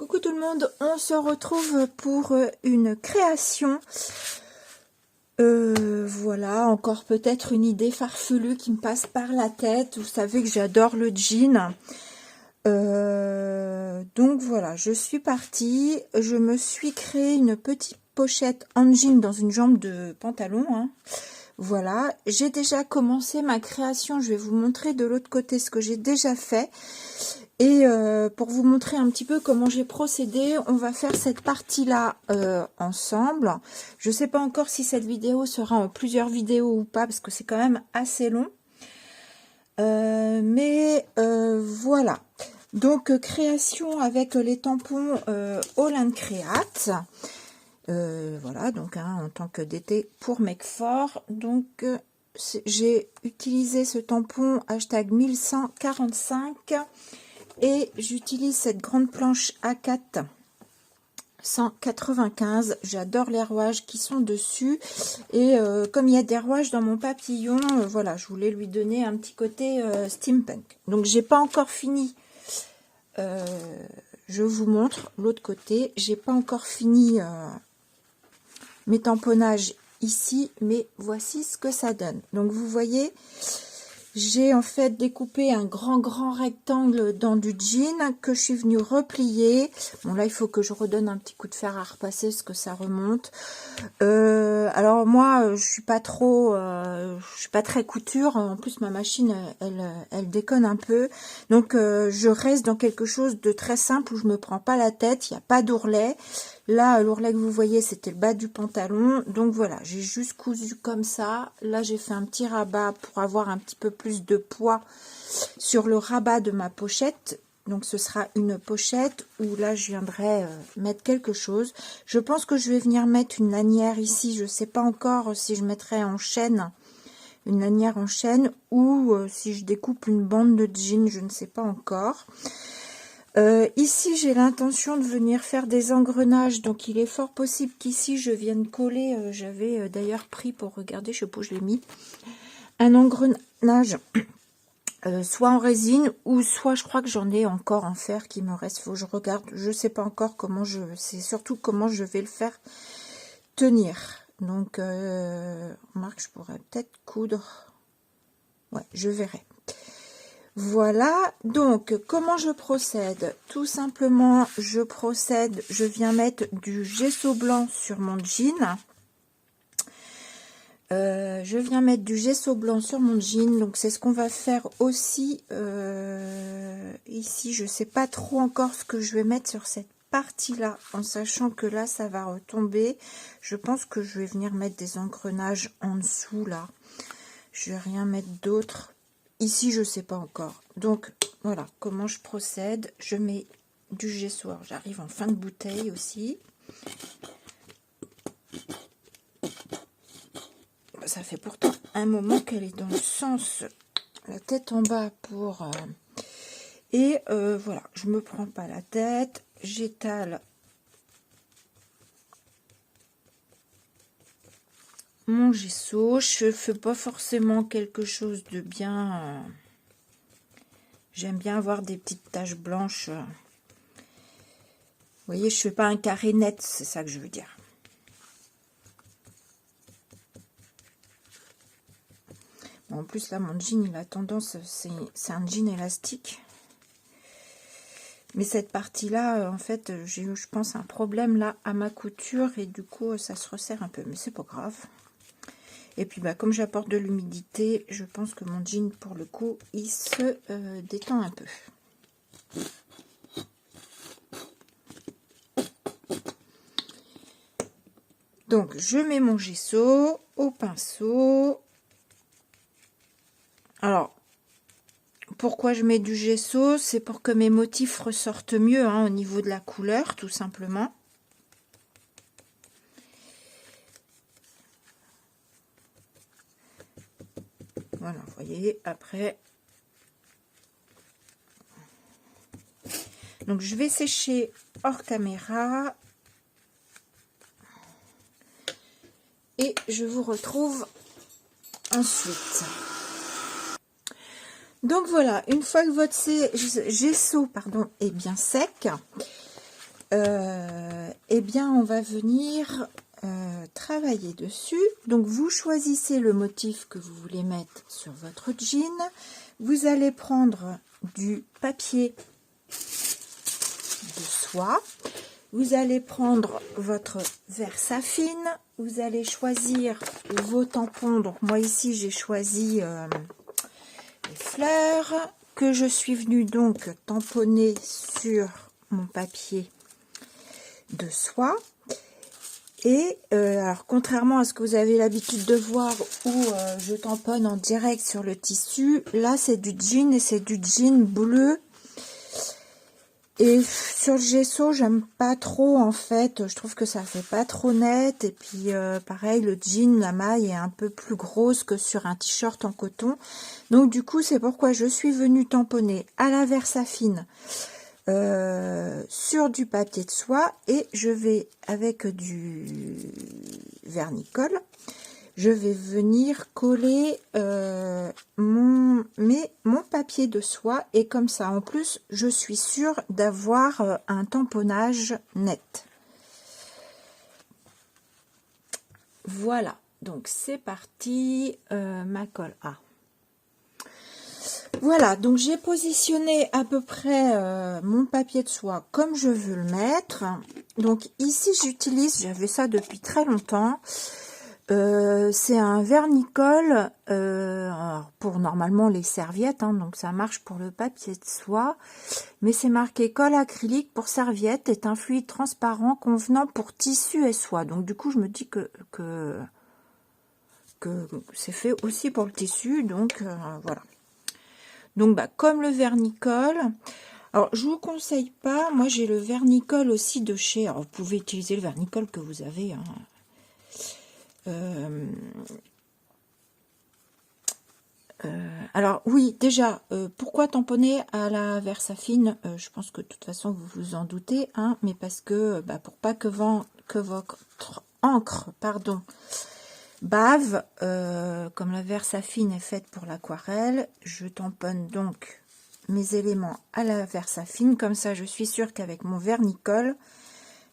Coucou tout le monde, on se retrouve pour une création. Voilà, encore peut-être une idée farfelue qui me passe par la tête. Vous savez que j'adore le jean. Donc voilà, je suis partie. Je me suis créé une petite pochette en jean dans une jambe de pantalon. Hein. Voilà, j'ai déjà commencé ma création. Je vais vous montrer de l'autre côté ce que j'ai déjà fait. Et pour vous montrer un petit peu comment j'ai procédé, on va faire cette partie-là ensemble. Je ne sais pas encore si cette vidéo sera en plusieurs vidéos ou pas, parce que c'est quand même assez long. Voilà. Donc, création avec les tampons All & Create. Voilà, donc en tant que DT pour Make4. Donc, j'ai utilisé ce tampon hashtag 1145. Et j'utilise cette grande planche A4 195. J'adore les rouages qui sont dessus. Et comme il y a des rouages dans mon papillon, voilà, je voulais lui donner un petit côté steampunk. Donc, j'ai pas encore fini. Je vous montre l'autre côté. J'ai pas encore fini mes tamponnages ici, mais voici ce que ça donne. Donc, vous voyez... J'ai en fait découpé un grand rectangle dans du jean que je suis venue replier. Bon là il faut que je redonne un petit coup de fer à repasser parce que ça remonte. Alors moi je suis pas très couture. En plus ma machine elle déconne un peu. Donc je reste dans quelque chose de très simple où je me prends pas la tête. Il n'y a pas d'ourlet. Là, l'ourlet que vous voyez, c'était le bas du pantalon. Donc voilà, j'ai juste cousu comme ça. Là, j'ai fait un petit rabat pour avoir un petit peu plus de poids sur le rabat de ma pochette. Donc ce sera une pochette où là, je viendrai mettre quelque chose. Je pense que je vais venir mettre une lanière ici. Je ne sais pas encore si je mettrai en chaîne, une lanière en chaîne, ou si je découpe une bande de jean, je ne sais pas encore. Ici j'ai l'intention de venir faire des engrenages, donc il est fort possible qu'ici je vienne coller, j'avais d'ailleurs pris pour regarder, je sais pas où je l'ai mis, un engrenage soit en résine ou soit je crois que j'en ai encore en fer qui me reste, faut que je regarde, je sais pas encore comment c'est surtout comment je vais le faire tenir. Donc remarque, je pourrais peut-être coudre, ouais je verrai. Voilà, donc comment je procède? Tout simplement, je viens mettre du gesso blanc sur mon jean. Donc c'est ce qu'on va faire aussi ici. Je sais pas trop encore ce que je vais mettre sur cette partie-là, en sachant que là, ça va retomber. Je pense que je vais venir mettre des engrenages en dessous, là. Je vais rien mettre d'autre. Ici, je sais pas encore. Donc, voilà comment je procède. Je mets du gesso. J'arrive en fin de bouteille aussi. Ça fait pourtant un moment qu'elle est dans le sens, la tête en bas pour... voilà, je me prends pas la tête. J'étale mon gesso. Je fais pas forcément quelque chose de bien... J'aime bien avoir des petites taches blanches. Vous voyez, je fais pas un carré net, c'est ça que je veux dire. Bon, en plus, là, mon jean, il a tendance... C'est un jean élastique. Mais cette partie-là, en fait, j'ai eu, je pense, un problème là à ma couture. Et du coup, ça se resserre un peu. Mais c'est pas grave. Et puis, bah, comme j'apporte de l'humidité, je pense que mon jean, pour le coup, il se détend un peu. Donc, je mets mon gesso au pinceau. Alors, pourquoi je mets du gesso? C'est pour que mes motifs ressortent mieux hein, au niveau de la couleur, tout simplement. Voilà, vous voyez, après. Donc, je vais sécher hors caméra. Et je vous retrouve ensuite. Donc, voilà, une fois que votre gesso est bien sec, eh bien on va venir travailler dessus. Donc vous choisissez le motif que vous voulez mettre sur votre jean. Vous allez prendre du papier de soie. Vous allez prendre votre Versafine. Vous allez choisir vos tampons. Donc moi ici j'ai choisi les fleurs que je suis venue donc tamponner sur mon papier de soie. Et alors contrairement à ce que vous avez l'habitude de voir où je tamponne en direct sur le tissu, là c'est du jean et c'est du jean bleu. Et sur le gesso, j'aime pas trop en fait, je trouve que ça fait pas trop net. Et puis pareil, le jean, la maille est un peu plus grosse que sur un t-shirt en coton. Donc du coup, c'est pourquoi je suis venue tamponner à la Versafine sur du papier de soie. Et je vais, avec du vernicole, je vais venir coller mon papier de soie, et comme ça en plus je suis sûre d'avoir un tamponnage net. Voilà, donc c'est parti. Ma colle A. Voilà, donc j'ai positionné à peu près mon papier de soie comme je veux le mettre. Donc ici j'utilise, j'avais ça depuis très longtemps, c'est un vernicole pour normalement les serviettes, hein, donc ça marche pour le papier de soie, mais c'est marqué colle acrylique pour serviette, est un fluide transparent convenant pour tissu et soie. Donc du coup je me dis que c'est fait aussi pour le tissu, donc voilà. Donc comme le vernicole, alors je vous conseille pas, moi j'ai le vernicole aussi de chez, alors vous pouvez utiliser le vernicole que vous avez, hein. Alors oui, déjà, pourquoi tamponner à la Versafine? Je pense que de toute façon vous vous en doutez, hein, mais parce que pour pas que votre encre, pardon, bave, comme la Versafine est faite pour l'aquarelle, je tamponne donc mes éléments à la Versafine. Comme ça, je suis sûre qu'avec mon vernicole,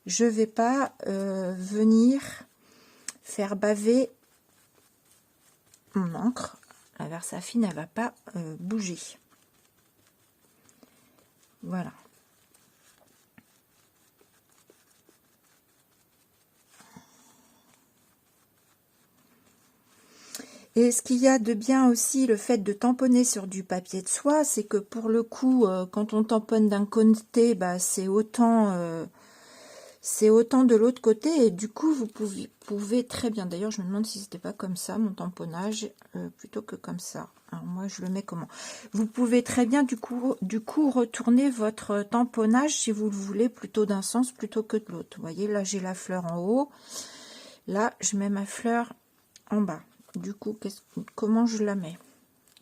je vais pas venir faire baver mon encre. La Versafine, elle va pas bouger. Voilà. Et ce qu'il y a de bien aussi, le fait de tamponner sur du papier de soie, c'est que pour le coup, quand on tamponne d'un côté, c'est autant de l'autre côté, et du coup vous pouvez très bien, d'ailleurs je me demande si c'était pas comme ça mon tamponnage plutôt que comme ça. Alors moi je le mets comment? Vous pouvez très bien du coup retourner votre tamponnage si vous le voulez plutôt d'un sens plutôt que de l'autre. Vous voyez, là j'ai la fleur en haut, là je mets ma fleur en bas. Du coup comment je la mets?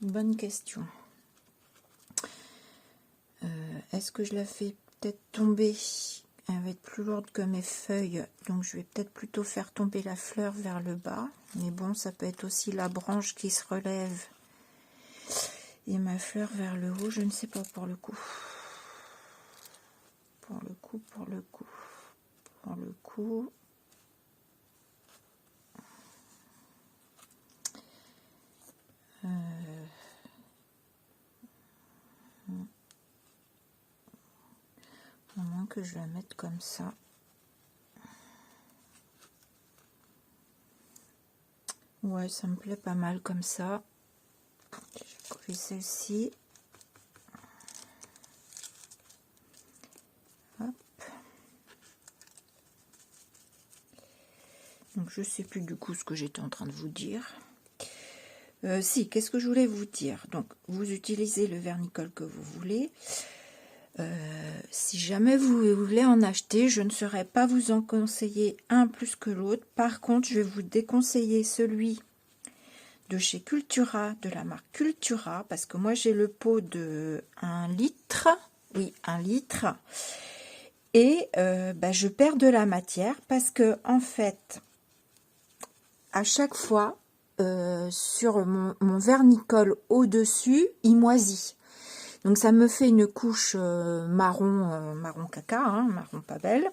Bonne question. Est-ce que je la fais peut-être tomber? Elle va être plus lourde que mes feuilles, donc je vais peut-être plutôt faire tomber la fleur vers le bas. Mais bon, ça peut être aussi la branche qui se relève et ma fleur vers le haut, je ne sais pas pour le coup. Pour le coup. À moins que je la mette comme ça. Ouais, ça me plaît pas mal comme ça. Je vais coller celle-ci. Hop. Donc je sais plus du coup ce que j'étais en train de vous dire. Si, qu'est-ce que je voulais vous dire? Donc vous utilisez le vernicole que vous voulez. Si jamais vous voulez en acheter, je ne saurais pas vous en conseiller un plus que l'autre. Par contre, je vais vous déconseiller celui de chez Cultura, de la marque Cultura, parce que moi j'ai le pot de 1 litre, oui 1 litre, et je perds de la matière parce que en fait, à chaque fois, sur mon vernicole au-dessus, il moisit. Donc ça me fait une couche marron, marron caca, hein, marron pas belle,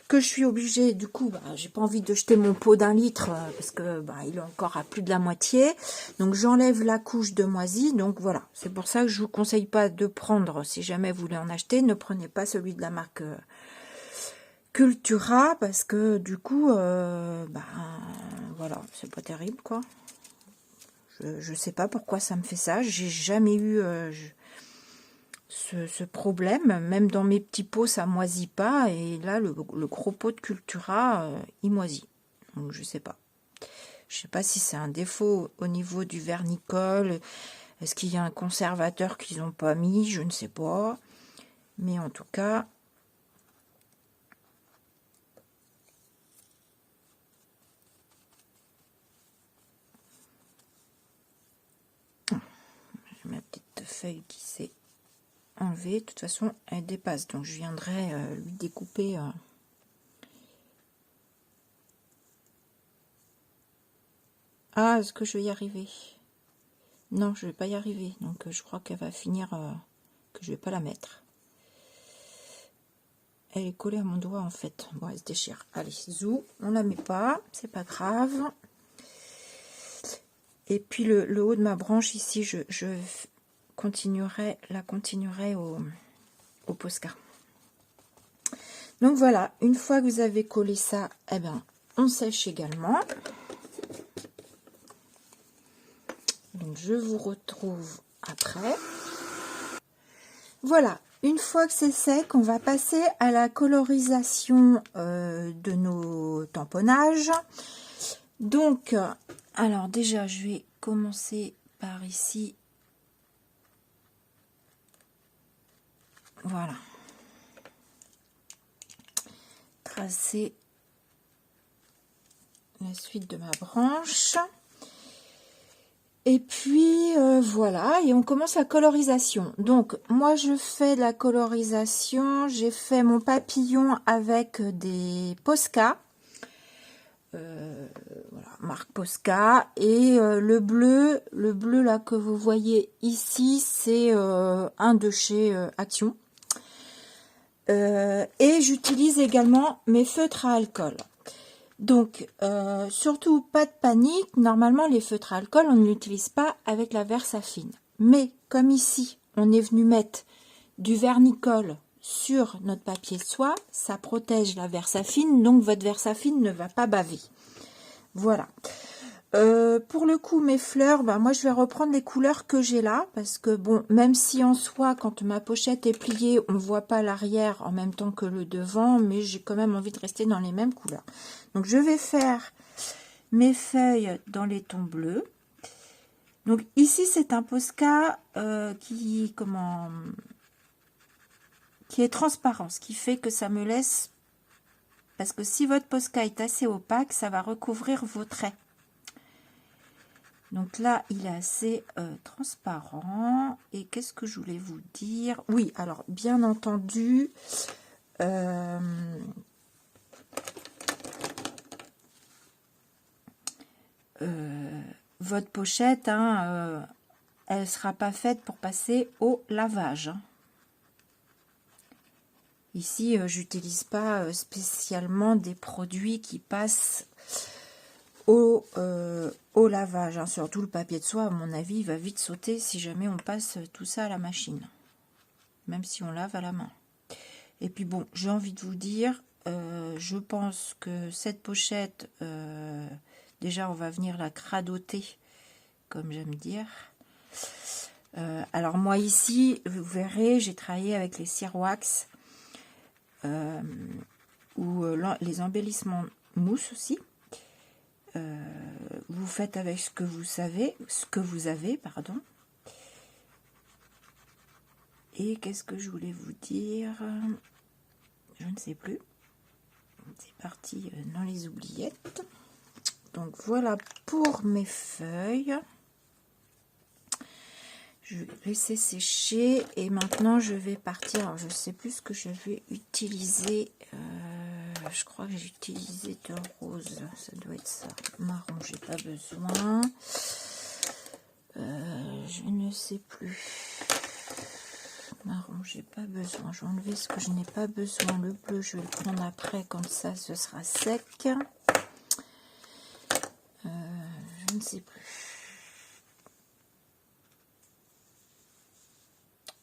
que je suis obligée, du coup, bah, j'ai pas envie de jeter mon pot d'1 litre, parce que bah, il est encore à plus de la moitié. Donc j'enlève la couche de moisi, donc voilà. C'est pour ça que je vous conseille pas de prendre, si jamais vous voulez en acheter, ne prenez pas celui de la marque Cultura, parce que du coup, bah, voilà, c'est pas terrible, quoi. Je sais pas pourquoi ça me fait ça, j'ai jamais eu ce problème, même dans mes petits pots ça moisit pas, et là le gros pot de Cultura il moisit, donc je sais pas si c'est un défaut au niveau du vernicole, est-ce qu'il y a un conservateur qu'ils n'ont pas mis, je ne sais pas, mais en tout cas j'ai ma petite feuille qui s'est enlevée, de toute façon elle dépasse, donc je viendrai lui découper Ah, est-ce que je vais y arriver? Non, je vais pas y arriver. Donc, je crois qu'elle va finir, que je vais pas la mettre. Elle est collée à mon doigt, en fait. Bon, elle se déchire. Allez, zou, on la met pas. C'est pas grave. Et puis, le haut de ma branche, ici, je continuerai au Posca. Donc, voilà. Une fois que vous avez collé ça, eh ben, on sèche également. Donc, je vous retrouve après. Voilà, une fois que c'est sec, on va passer à la colorisation de nos tamponnages. Donc, alors déjà, je vais commencer par ici. Voilà. Tracer la suite de ma branche. Et puis voilà, et on commence la colorisation. Donc moi je fais la colorisation, j'ai fait mon papillon avec des Posca, voilà, marque Posca, et le bleu là que vous voyez ici, c'est un de chez Action. Et j'utilise également mes feutres à alcool. Donc, surtout pas de panique, normalement les feutres à alcool, on ne l'utilise pas avec la Versafine. Mais comme ici, on est venu mettre du vernicole sur notre papier de soie, ça protège la Versafine, donc votre Versafine ne va pas baver. Voilà. Pour le coup, mes fleurs, ben moi je vais reprendre les couleurs que j'ai là, parce que bon, même si en soi, quand ma pochette est pliée, on ne voit pas l'arrière en même temps que le devant, mais j'ai quand même envie de rester dans les mêmes couleurs. Donc je vais faire mes feuilles dans les tons bleus. Donc ici c'est un Posca qui est transparent, ce qui fait que ça me laisse, parce que si votre Posca est assez opaque, ça va recouvrir vos traits. Donc là, il est assez transparent. Et qu'est-ce que je voulais vous dire? Oui, alors, bien entendu, votre pochette, hein, elle ne sera pas faite pour passer au lavage. Hein. Ici, j'utilise pas spécialement des produits qui passent au lavage, hein. Surtout le papier de soie, à mon avis, il va vite sauter si jamais on passe tout ça à la machine, même si on lave à la main. Et puis bon, j'ai envie de vous dire, je pense que cette pochette, déjà on va venir la cradoter, comme j'aime dire. Alors moi ici, vous verrez, j'ai travaillé avec les cire wax, ou les embellissements mousse aussi. Vous faites avec ce que vous avez, pardon. Et qu'est-ce que je voulais vous dire? Je ne sais plus. C'est parti dans les oubliettes. Donc voilà pour mes feuilles. Je vais laisser sécher et maintenant je vais partir. Alors, je ne sais plus ce que je vais utiliser. Je crois que j'ai utilisé de rose. Ça doit être ça. Marron, j'ai pas besoin. Je ne sais plus. Marron, j'ai pas besoin. Je vais enlever ce que je n'ai pas besoin. Le bleu, je vais le prendre après, comme ça, ce sera sec. Je ne sais plus.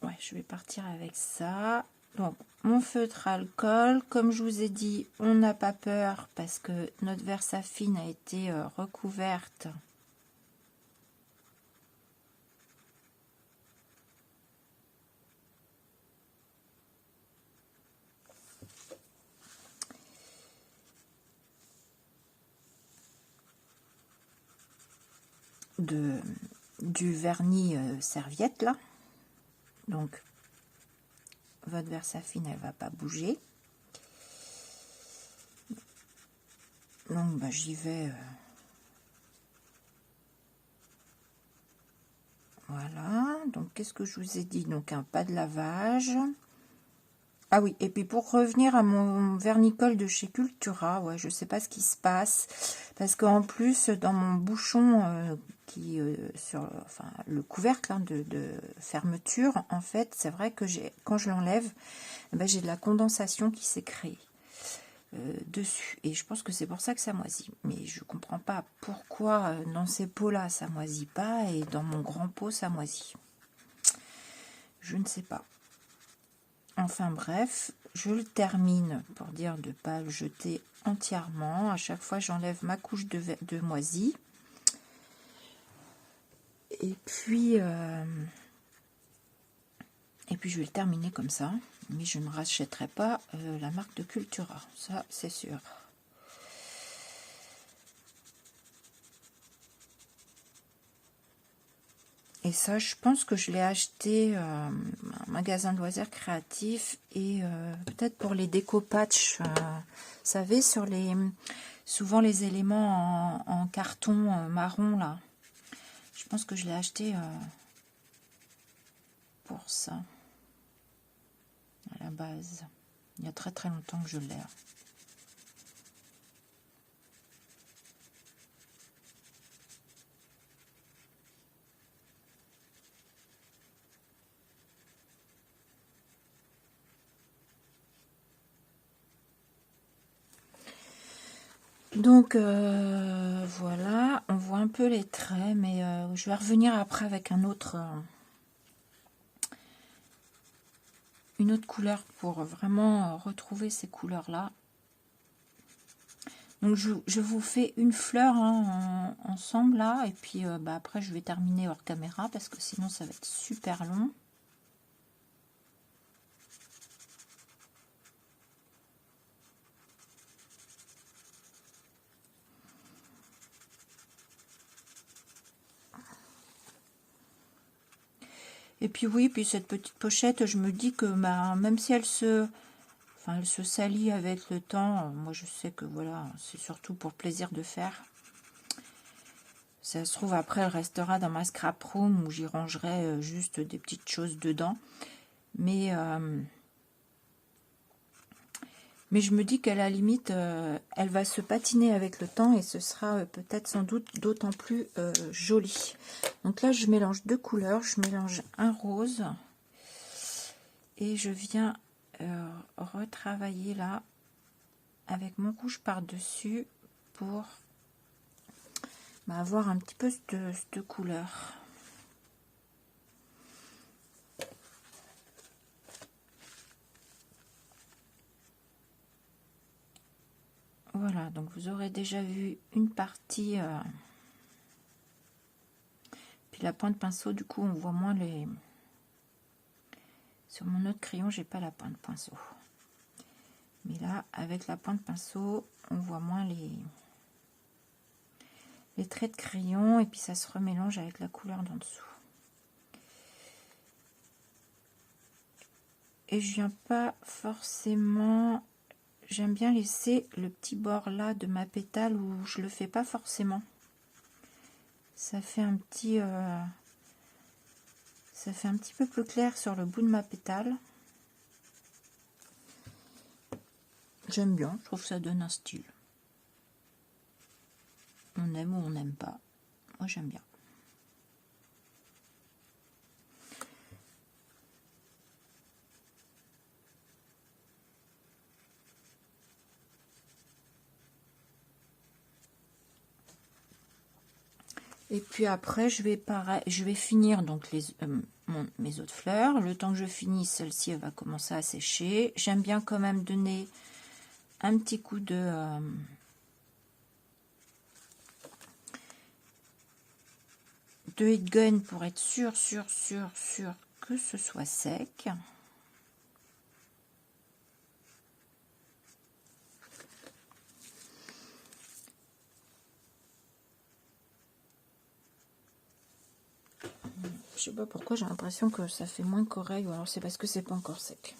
Ouais, je vais partir avec ça. Donc, mon feutre alcool, comme je vous ai dit, on n'a pas peur parce que notre Versafine a été recouverte du vernis serviette là. Donc, votre Versafine, elle va pas bouger. Donc, bah, j'y vais. Voilà. Donc, qu'est-ce que je vous ai dit? Donc, un pas de lavage. Ah oui, et puis pour revenir à mon vernicole de chez Cultura, ouais, je sais pas ce qui se passe, parce qu'en plus, dans mon bouchon sur enfin, le couvercle hein, de fermeture, en fait, c'est vrai que quand je l'enlève, ben, j'ai de la condensation qui s'est créée dessus. Et je pense que c'est pour ça que ça moisit. Mais je comprends pas pourquoi dans ces pots-là, ça moisit pas, et dans mon grand pot, ça moisit. Je ne sais pas. Enfin bref, je le termine pour dire de ne pas le jeter entièrement. À chaque fois, j'enlève ma couche de moisi. Et puis je vais le terminer comme ça. Mais je ne rachèterai pas la marque de Cultura. Ça, c'est sûr. Et ça, je pense que je l'ai acheté un magasin de loisirs créatifs et peut-être pour les déco-patchs, vous savez, sur souvent les éléments en carton marron, là. Je pense que je l'ai acheté pour ça, à la base. Il y a très très longtemps que je l'ai. Donc voilà, on voit un peu les traits, mais je vais revenir après avec une autre couleur pour vraiment retrouver ces couleurs-là. Donc je vous fais une fleur hein, ensemble là, et puis bah, après je vais terminer hors caméra parce que sinon ça va être super long. Et puis oui, puis cette petite pochette, je me dis que bah, même si elle se salit avec le temps, moi je sais que voilà, c'est surtout pour plaisir de faire. Ça se trouve après elle restera dans ma scrap room où j'y rangerai juste des petites choses dedans. Mais je me dis qu'à la limite, elle va se patiner avec le temps et ce sera peut-être sans doute d'autant plus joli. Donc là, je mélange deux couleurs. Je mélange un rose et je viens retravailler là avec mon rouge par-dessus pour avoir un petit peu cette couleur. Voilà, donc vous aurez déjà vu une partie. Puis la pointe pinceau, du coup, on voit moins les... Sur mon autre crayon, j'ai pas la pointe pinceau. Mais là, avec la pointe pinceau, on voit moins les traits de crayon. Et puis ça se remélange avec la couleur d'en dessous. Et je viens pas forcément... J'aime bien laisser le petit bord là de ma pétale où je le fais pas forcément. Ça fait un petit peu plus clair sur le bout de ma pétale. J'aime bien, je trouve que ça donne un style. On aime ou on n'aime pas. Moi j'aime bien. Et puis après, je vais finir donc mes autres fleurs. Le temps que je finisse, celle-ci, elle va commencer à sécher. J'aime bien quand même donner un petit coup de heat gun pour être sûr que ce soit sec. Je sais pas pourquoi j'ai l'impression que ça fait moins qu'oreille, ou alors c'est parce que c'est pas encore sec.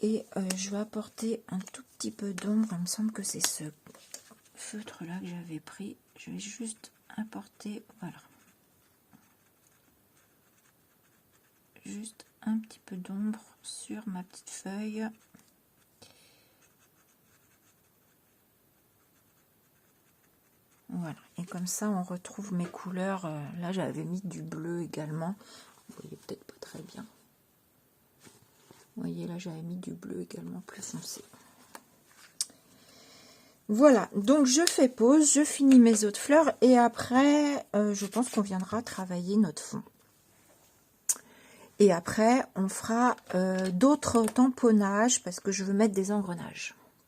Et je vais apporter un tout petit peu d'ombre. Il me semble que c'est ce feutre là que j'avais pris. Je vais juste apporter, voilà, juste un petit peu d'ombre sur ma petite feuille. Voilà, et comme ça on retrouve mes couleurs. Là j'avais mis du bleu également, vous voyez peut-être pas très bien. Vous voyez là j'avais mis du bleu également plus foncé. Voilà, donc je fais pause, je finis mes autres fleurs et après je pense qu'on viendra travailler notre fond. Et après on fera d'autres tamponnages parce que je veux mettre des engrenages.